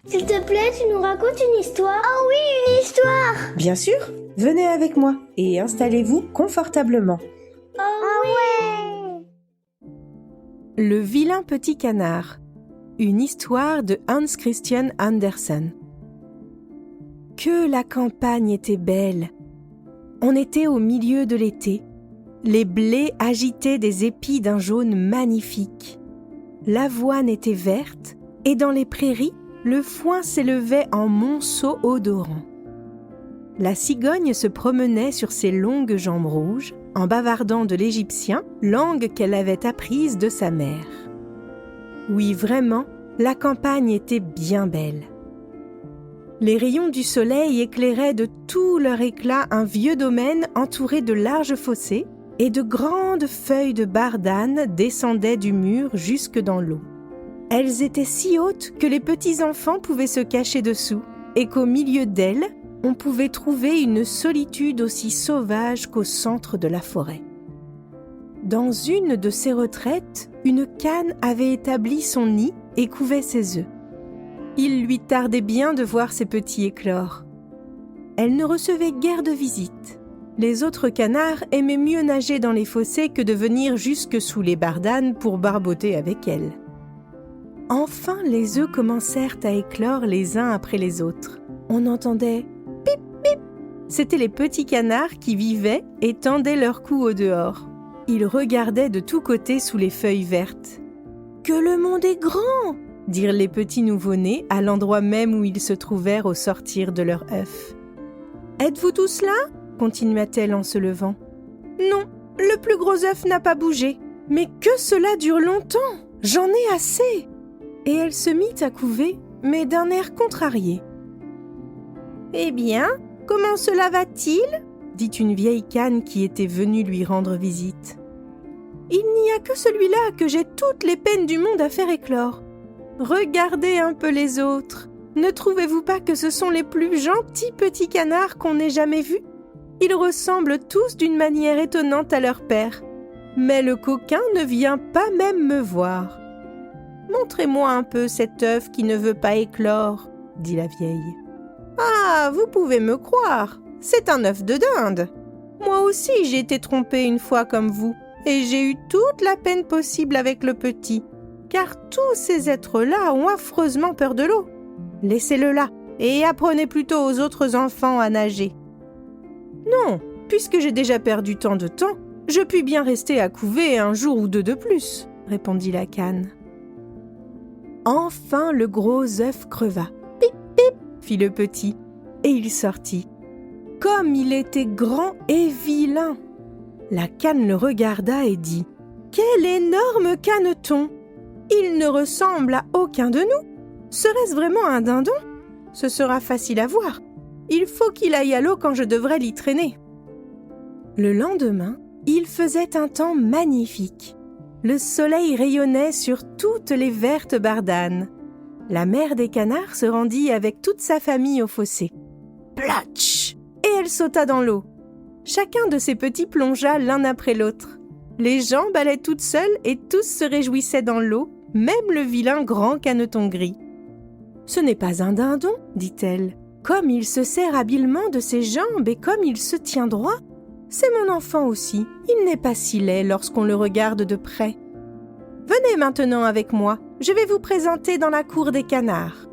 S'il te plaît, tu nous racontes une histoire? Ah oui, une histoire! Bien sûr, venez avec moi et installez-vous confortablement. Ah ouais! Le vilain petit canard. Une histoire de Hans Christian Andersen. Que la campagne était belle! On était au milieu de l'été. Les blés agitaient des épis d'un jaune magnifique. L'avoine était verte et dans les prairies, le foin s'élevait en monceaux odorants. La cigogne se promenait sur ses longues jambes rouges, en bavardant de l'égyptien, langue qu'elle avait apprise de sa mère. Oui, vraiment, la campagne était bien belle. Les rayons du soleil éclairaient de tout leur éclat un vieux domaine entouré de larges fossés, et de grandes feuilles de bardane descendaient du mur jusque dans l'eau. Elles étaient si hautes que les petits-enfants pouvaient se cacher dessous, et qu'au milieu d'elles, on pouvait trouver une solitude aussi sauvage qu'au centre de la forêt. Dans une de ces retraites, une cane avait établi son nid et couvait ses œufs. Il lui tardait bien de voir ses petits éclore. Elle ne recevait guère de visites. Les autres canards aimaient mieux nager dans les fossés que de venir jusque sous les bardanes pour barboter avec elle. Enfin, les œufs commencèrent à éclore les uns après les autres. On entendait « pip, pip ». C'étaient les petits canards qui vivaient et tendaient leur cou au dehors. Ils regardaient de tous côtés sous les feuilles vertes. « Que le monde est grand !» dirent les petits nouveau-nés à l'endroit même où ils se trouvèrent au sortir de leur œuf. « Êtes-vous tous là ?» continua-t-elle en se levant. « Non, le plus gros œuf n'a pas bougé. Mais que cela dure longtemps! J'en ai assez !» Et elle se mit à couver, mais d'un air contrarié. « Eh bien, comment cela va-t-il ?» dit une vieille cane qui était venue lui rendre visite. « Il n'y a que celui-là que j'ai toutes les peines du monde à faire éclore. Regardez un peu les autres. Ne trouvez-vous pas que ce sont les plus gentils petits canards qu'on ait jamais vus? Ils ressemblent tous d'une manière étonnante à leur père. Mais le coquin ne vient pas même me voir. Montrez-moi un peu cet œuf qui ne veut pas éclore, dit la vieille. Ah, vous pouvez me croire, c'est un œuf de dinde. Moi aussi j'ai été trompée une fois comme vous, et j'ai eu toute la peine possible avec le petit, car tous ces êtres-là ont affreusement peur de l'eau. Laissez-le là, et apprenez plutôt aux autres enfants à nager. Non, puisque j'ai déjà perdu tant de temps, je puis bien rester à couver un jour ou deux de plus, répondit la cane. Enfin le gros œuf creva. Pip, pip, fit le petit, et il sortit. Comme il était grand et vilain! La cane le regarda et dit « Quel énorme caneton! Il ne ressemble à aucun de nous. Serait-ce vraiment un dindon? Ce sera facile à voir. Il faut qu'il aille à l'eau quand je devrais l'y traîner. » Le lendemain, il faisait un temps magnifique. Le soleil rayonnait sur toutes les vertes bardanes. La mère des canards se rendit avec toute sa famille au fossé. Platch! Et elle sauta dans l'eau. Chacun de ses petits plongea l'un après l'autre. Les jambes allaient toutes seules et tous se réjouissaient dans l'eau, même le vilain grand caneton gris. « Ce n'est pas un dindon, dit-elle. Comme il se sert habilement de ses jambes et comme il se tient droit, c'est mon enfant aussi. Il n'est pas si laid lorsqu'on le regarde de près. Venez maintenant avec moi, je vais vous présenter dans la cour des canards. »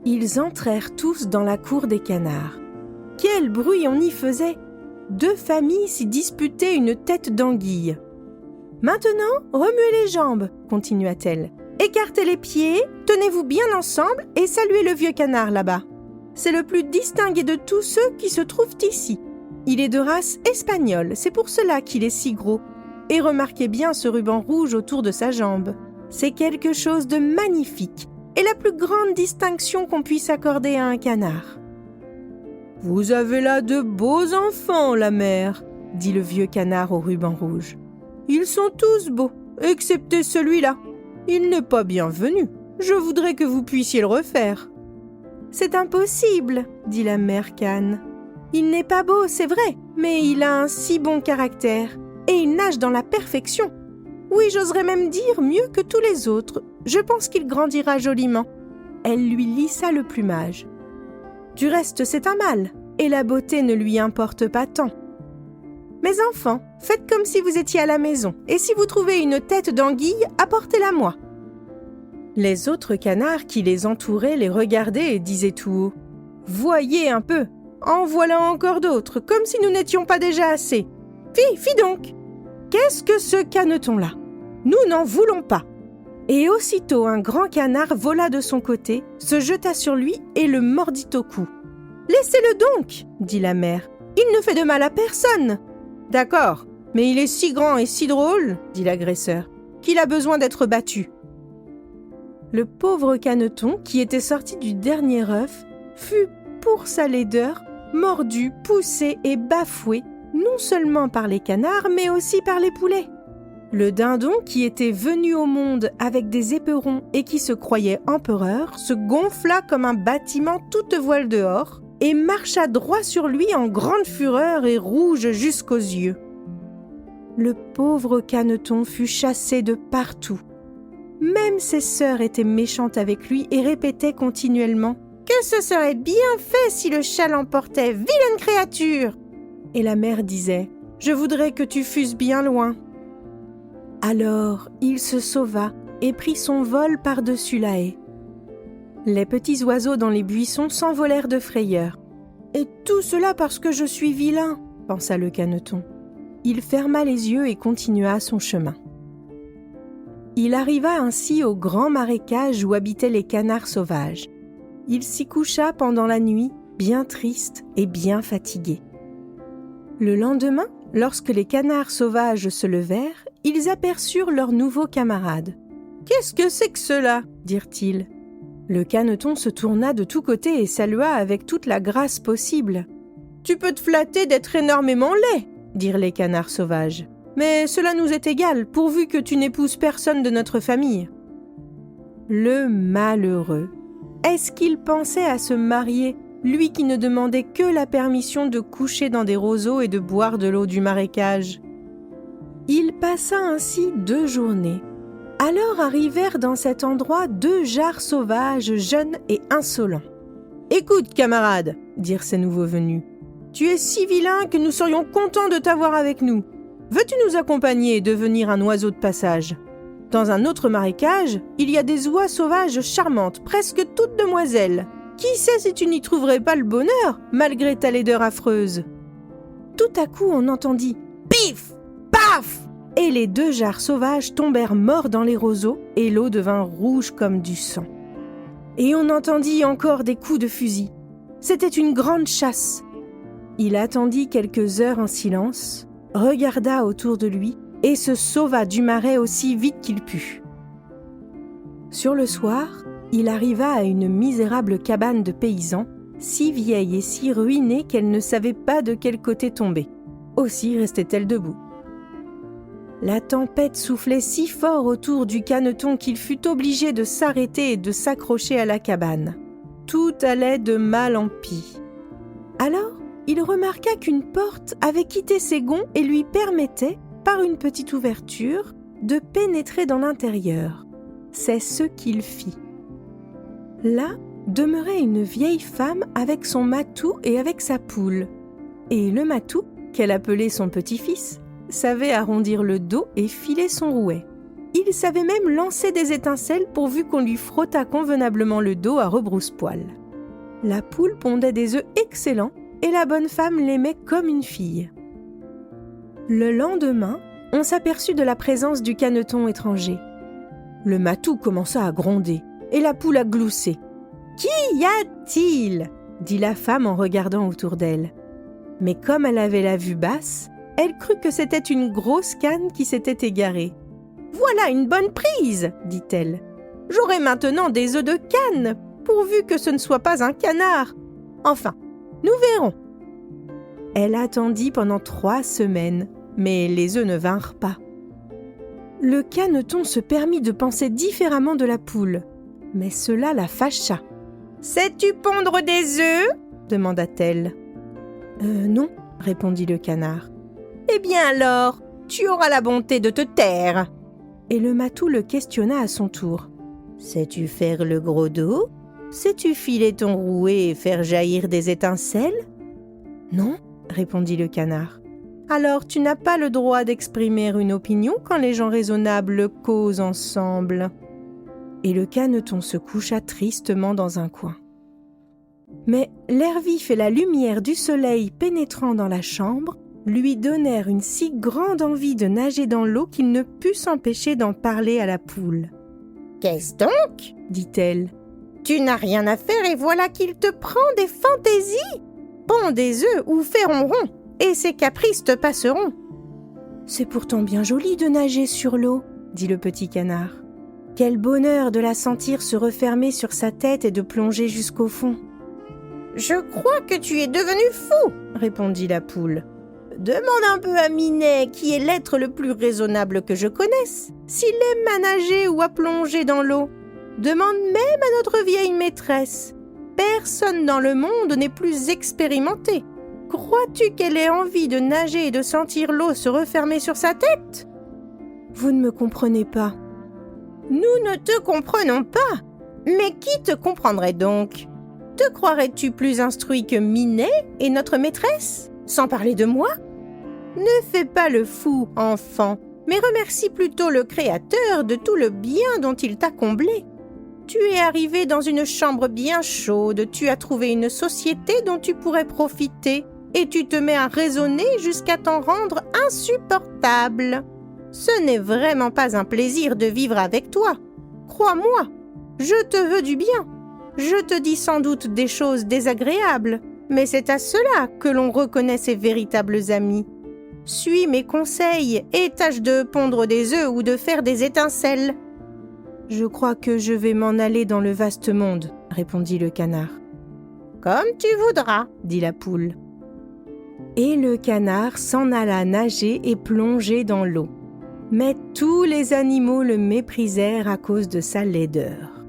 Ils entrèrent tous dans la cour des canards. Quel bruit on y faisait! 2 familles s'y disputaient une tête d'anguille. « Maintenant, remuez les jambes, continua-t-elle. Écartez les pieds, tenez-vous bien ensemble et saluez le vieux canard là-bas. C'est le plus distingué de tous ceux qui se trouvent ici. Il est de race espagnole, c'est pour cela qu'il est si gros. Et remarquez bien ce ruban rouge autour de sa jambe. C'est quelque chose de magnifique et la plus grande distinction qu'on puisse accorder à un canard. »« Vous avez là de beaux enfants, la mère, » dit le vieux canard au ruban rouge. « Ils sont tous beaux, excepté celui-là. Il n'est pas bienvenu. Je voudrais que vous puissiez le refaire. »« C'est impossible, » dit la mère cane. « Il n'est pas beau, c'est vrai, mais il a un si bon caractère et il nage dans la perfection. Oui, j'oserais même dire mieux que tous les autres. Je pense qu'il grandira joliment. elle lui lissa le plumage. Du reste, c'est un mâle, et la beauté ne lui importe pas tant. Mes enfants, faites comme si vous étiez à la maison, et si vous trouvez une tête d'anguille, apportez-la-moi. Les autres canards qui les entouraient les regardaient et disaient tout haut « Voyez un peu, en voilà encore d'autres, comme si nous n'étions pas déjà assez. Fi donc! Qu'est-ce que ce caneton-là? Nous n'en voulons pas !» Et aussitôt un grand canard vola de son côté, se jeta sur lui et le mordit au cou. « Laissez-le donc !» dit la mère. « Il ne fait de mal à personne !»« D'accord, mais il est si grand et si drôle, » dit l'agresseur, « qu'il a besoin d'être battu. » Le pauvre caneton, qui était sorti du dernier œuf, fut, pour sa laideur, mordu, poussé et bafoué, non seulement par les canards, mais aussi par les poulets. Le dindon, qui était venu au monde avec des éperons et qui se croyait empereur, se gonfla comme un bâtiment toute voile dehors et marcha droit sur lui en grande fureur et rouge jusqu'aux yeux. Le pauvre caneton fut chassé de partout. Même ses sœurs étaient méchantes avec lui et répétaient continuellement « Que ce serait bien fait si le chat l'emportait, vilaine créature !» Et la mère disait « Je voudrais que tu fusses bien loin. » Alors il se sauva et prit son vol par-dessus la haie. Les petits oiseaux dans les buissons s'envolèrent de frayeur. « Et tout cela parce que je suis vilain !» pensa le caneton. Il ferma les yeux et continua son chemin. Il arriva ainsi au grand marécage où habitaient les canards sauvages. Il s'y coucha pendant la nuit, bien triste et bien fatigué. Le lendemain, lorsque les canards sauvages se levèrent, ils aperçurent leurs nouveaux camarades. « Qu'est-ce que c'est que cela ?» dirent-ils. Le caneton se tourna de tous côtés et salua avec toute la grâce possible. « Tu peux te flatter d'être énormément laid !» dirent les canards sauvages. « Mais cela nous est égal, pourvu que tu n'épouses personne de notre famille. » Le malheureux! Est-ce qu'il pensait à se marier, lui qui ne demandait que la permission de coucher dans des roseaux et de boire de l'eau du marécage? Il passa ainsi 2 journées. Alors arrivèrent dans cet endroit 2 jarres sauvages, jeunes et insolents. « Écoute, camarade, » dirent ces nouveaux venus, « tu es si vilain que nous serions contents de t'avoir avec nous. Veux-tu nous accompagner et devenir un oiseau de passage? Dans un autre marécage, il y a des oies sauvages charmantes, presque toutes demoiselles. Qui sait si tu n'y trouverais pas le bonheur, malgré ta laideur affreuse ?» Tout à coup, on entendit « Pif! Paf !» et les 2 jarres sauvages tombèrent morts dans les roseaux et l'eau devint rouge comme du sang. Et on entendit encore des coups de fusil. C'était une grande chasse. Il attendit quelques heures en silence, regarda autour de lui et se sauva du marais aussi vite qu'il put. Sur le soir, il arriva à une misérable cabane de paysans, si vieille et si ruinée qu'elle ne savait pas de quel côté tomber. Aussi restait-elle debout. La tempête soufflait si fort autour du caneton qu'il fut obligé de s'arrêter et de s'accrocher à la cabane. Tout allait de mal en pis. Alors, il remarqua qu'une porte avait quitté ses gonds et lui permettait, par une petite ouverture, de pénétrer dans l'intérieur. C'est ce qu'il fit. Là demeurait une vieille femme avec son matou et avec sa poule. Et le matou, qu'elle appelait son petit-fils, savait arrondir le dos et filer son rouet. Il savait même lancer des étincelles pourvu qu'on lui frottât convenablement le dos à rebrousse-poil. La poule pondait des œufs excellents et la bonne femme l'aimait comme une fille. Le lendemain, on s'aperçut de la présence du caneton étranger. Le matou commença à gronder et la poule à glousser. « Qu'y a-t-il » dit la femme en regardant autour d'elle. Mais comme elle avait la vue basse, elle crut que c'était une grosse canne qui s'était égarée. « Voilà une bonne prise » dit-elle. « J'aurai maintenant des œufs de canne, pourvu que ce ne soit pas un canard. Enfin, nous verrons. » Elle attendit pendant 3 semaines, mais les œufs ne vinrent pas. Le caneton se permit de penser différemment de la poule, mais cela la fâcha. « Sais-tu pondre des œufs ?» demanda-t-elle. « Non » répondit le canard. « Eh bien alors, tu auras la bonté de te taire. » Et le matou le questionna à son tour. « Sais-tu faire le gros dos ?» « Sais-tu filer ton rouet et faire jaillir des étincelles ?»« Non, » répondit le canard. « Alors tu n'as pas le droit d'exprimer une opinion quand les gens raisonnables causent ensemble. » Et le caneton se coucha tristement dans un coin. Mais l'air vif et la lumière du soleil pénétrant dans la chambre lui donnèrent une si grande envie de nager dans l'eau qu'il ne put s'empêcher d'en parler à la poule. « Qu'est-ce donc ?» dit-elle. « Tu n'as rien à faire et voilà qu'il te prend des fantaisies. Pond des œufs ou fais ronron, et ces caprices te passeront. »« C'est pourtant bien joli de nager sur l'eau, » dit le petit canard. « Quel bonheur de la sentir se refermer sur sa tête et de plonger jusqu'au fond. »« Je crois que tu es devenu fou, » répondit la poule. « Demande un peu à Minet, qui est l'être le plus raisonnable que je connaisse, s'il aime à nager ou à plonger dans l'eau. Demande même à notre vieille maîtresse. Personne dans le monde n'est plus expérimenté. Crois-tu qu'elle ait envie de nager et de sentir l'eau se refermer sur sa tête ? » « Vous ne me comprenez pas. »« Nous ne te comprenons pas. Mais qui te comprendrait donc ? Te croirais-tu plus instruit que Minet et notre maîtresse ? Sans parler de moi ? Ne fais pas le fou, enfant, mais remercie plutôt le Créateur de tout le bien dont il t'a comblé. Tu es arrivé dans une chambre bien chaude, tu as trouvé une société dont tu pourrais profiter, et tu te mets à raisonner jusqu'à t'en rendre insupportable. Ce n'est vraiment pas un plaisir de vivre avec toi. Crois-moi, je te veux du bien. Je te dis sans doute des choses désagréables, mais c'est à cela que l'on reconnaît ses véritables amis. Suis mes conseils et tâche de pondre des œufs ou de faire des étincelles. »« Je crois que je vais m'en aller dans le vaste monde, » répondit le canard. « Comme tu voudras, » dit la poule. Et le canard s'en alla nager et plonger dans l'eau. Mais tous les animaux le méprisèrent à cause de sa laideur.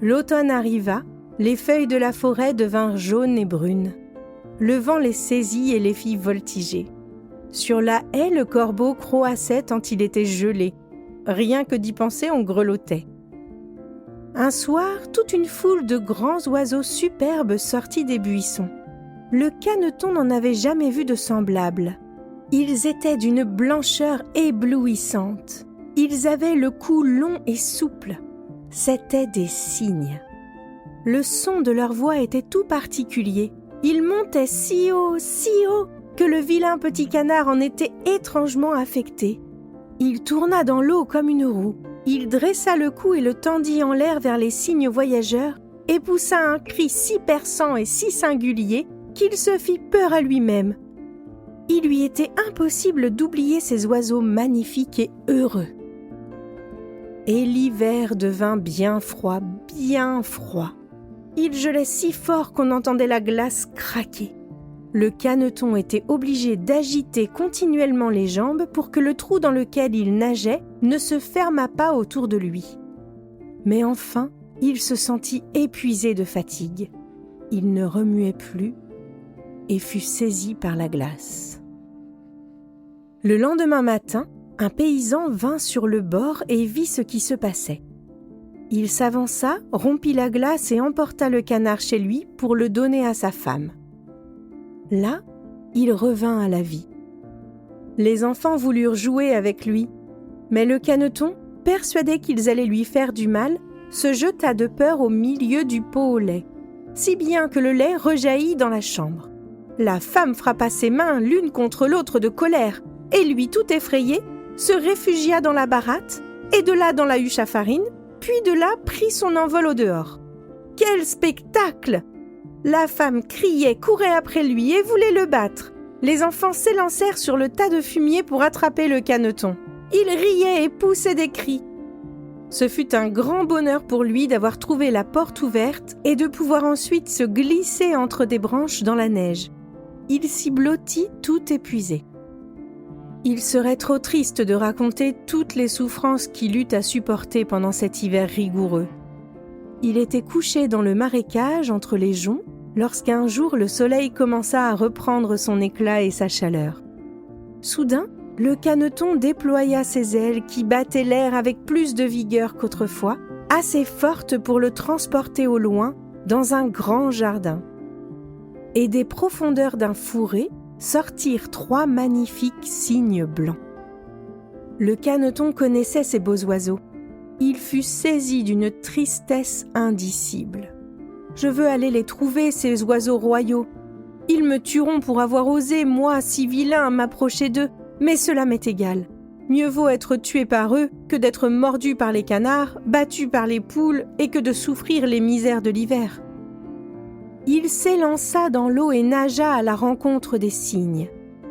L'automne arriva, les feuilles de la forêt devinrent jaunes et brunes. Le vent les saisit et les fit voltiger. Sur la haie, le corbeau croassait tant il était gelé. Rien que d'y penser, on grelottait. Un soir, toute une foule de grands oiseaux superbes sortit des buissons. Le caneton n'en avait jamais vu de semblable. Ils étaient d'une blancheur éblouissante. Ils avaient le cou long et souple. C'étaient des cygnes. Le son de leur voix était tout particulier. Ils montaient si haut, que le vilain petit canard en était étrangement affecté. Il tourna dans l'eau comme une roue. Il dressa le cou et le tendit en l'air vers les cygnes voyageurs et poussa un cri si perçant et si singulier qu'il se fit peur à lui-même. Il lui était impossible d'oublier ces oiseaux magnifiques et heureux. Et l'hiver devint bien froid, bien froid. Il gelait si fort qu'on entendait la glace craquer. Le caneton était obligé d'agiter continuellement les jambes pour que le trou dans lequel il nageait ne se fermât pas autour de lui. Mais enfin, il se sentit épuisé de fatigue. Il ne remuait plus et fut saisi par la glace. Le lendemain matin, un paysan vint sur le bord et vit ce qui se passait. Il s'avança, rompit la glace et emporta le canard chez lui pour le donner à sa femme. Là, il revint à la vie. Les enfants voulurent jouer avec lui, mais le caneton, persuadé qu'ils allaient lui faire du mal, se jeta de peur au milieu du pot au lait, si bien que le lait rejaillit dans la chambre. La femme frappa ses mains l'une contre l'autre de colère, et lui, tout effrayé, se réfugia dans la baratte, et de là dans la huche à farine, puis de là prit son envol au dehors. Quel spectacle! La femme criait, courait après lui et voulait le battre. Les enfants s'élancèrent sur le tas de fumier pour attraper le caneton. Il riait et poussait des cris. Ce fut un grand bonheur pour lui d'avoir trouvé la porte ouverte et de pouvoir ensuite se glisser entre des branches dans la neige. Il s'y blottit tout épuisé. Il serait trop triste de raconter toutes les souffrances qu'il eut à supporter pendant cet hiver rigoureux. Il était couché dans le marécage entre les joncs lorsqu'un jour le soleil commença à reprendre son éclat et sa chaleur. Soudain, le caneton déploya ses ailes qui battaient l'air avec plus de vigueur qu'autrefois, assez forte pour le transporter au loin dans un grand jardin. Et des profondeurs d'un fourré sortirent 3 magnifiques cygnes blancs. Le caneton connaissait ces beaux oiseaux. Il fut saisi d'une tristesse indicible. « Je veux aller les trouver, ces oiseaux royaux. Ils me tueront pour avoir osé, moi, si vilain, m'approcher d'eux, mais cela m'est égal. Mieux vaut être tué par eux que d'être mordu par les canards, battu par les poules et que de souffrir les misères de l'hiver. » Il s'élança dans l'eau et nagea à la rencontre des cygnes.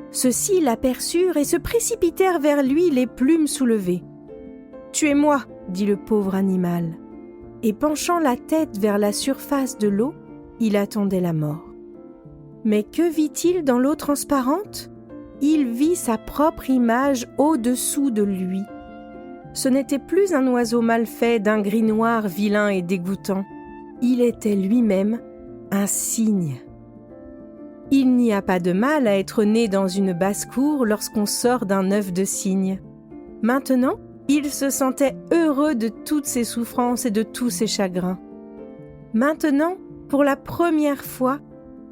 Ceux-ci l'aperçurent et se précipitèrent vers lui, les plumes soulevées. « Tuez-moi » dit le pauvre animal. Et penchant la tête vers la surface de l'eau, il attendait la mort. Mais que vit-il dans l'eau transparente ? Il vit sa propre image au-dessous de lui. Ce n'était plus un oiseau mal fait d'un gris noir vilain et dégoûtant. Il était lui-même un cygne. Il n'y a pas de mal à être né dans une basse-cour lorsqu'on sort d'un œuf de cygne. Maintenant, il se sentait heureux de toutes ses souffrances et de tous ses chagrins. Maintenant, pour la première fois,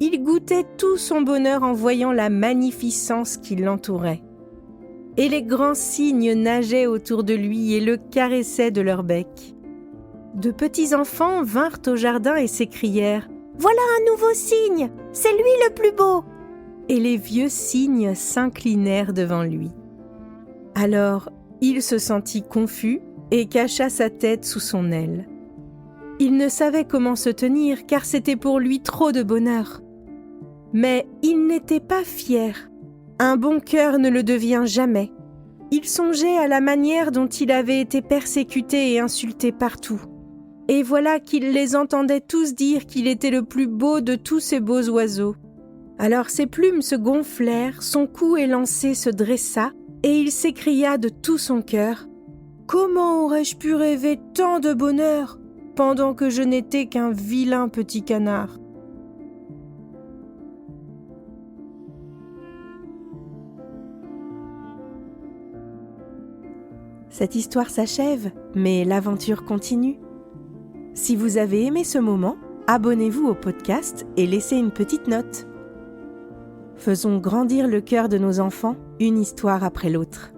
il goûtait tout son bonheur en voyant la magnificence qui l'entourait. Et les grands cygnes nageaient autour de lui et le caressaient de leur bec. De petits enfants vinrent au jardin et s'écrièrent « Voilà un nouveau cygne, c'est lui le plus beau !» Et les vieux cygnes s'inclinèrent devant lui. Alors, il se sentit confus et cacha sa tête sous son aile. Il ne savait comment se tenir car c'était pour lui trop de bonheur. Mais il n'était pas fier. Un bon cœur ne le devient jamais. Il songeait à la manière dont il avait été persécuté et insulté partout. Et voilà qu'il les entendait tous dire qu'il était le plus beau de tous ces beaux oiseaux. Alors ses plumes se gonflèrent, son cou élancé se dressa, et il s'écria de tout son cœur « Comment aurais-je pu rêver tant de bonheur pendant que je n'étais qu'un vilain petit canard ?» Cette histoire s'achève, mais l'aventure continue. Si vous avez aimé ce moment, abonnez-vous au podcast et laissez une petite note. Faisons grandir le cœur de nos enfants, une histoire après l'autre.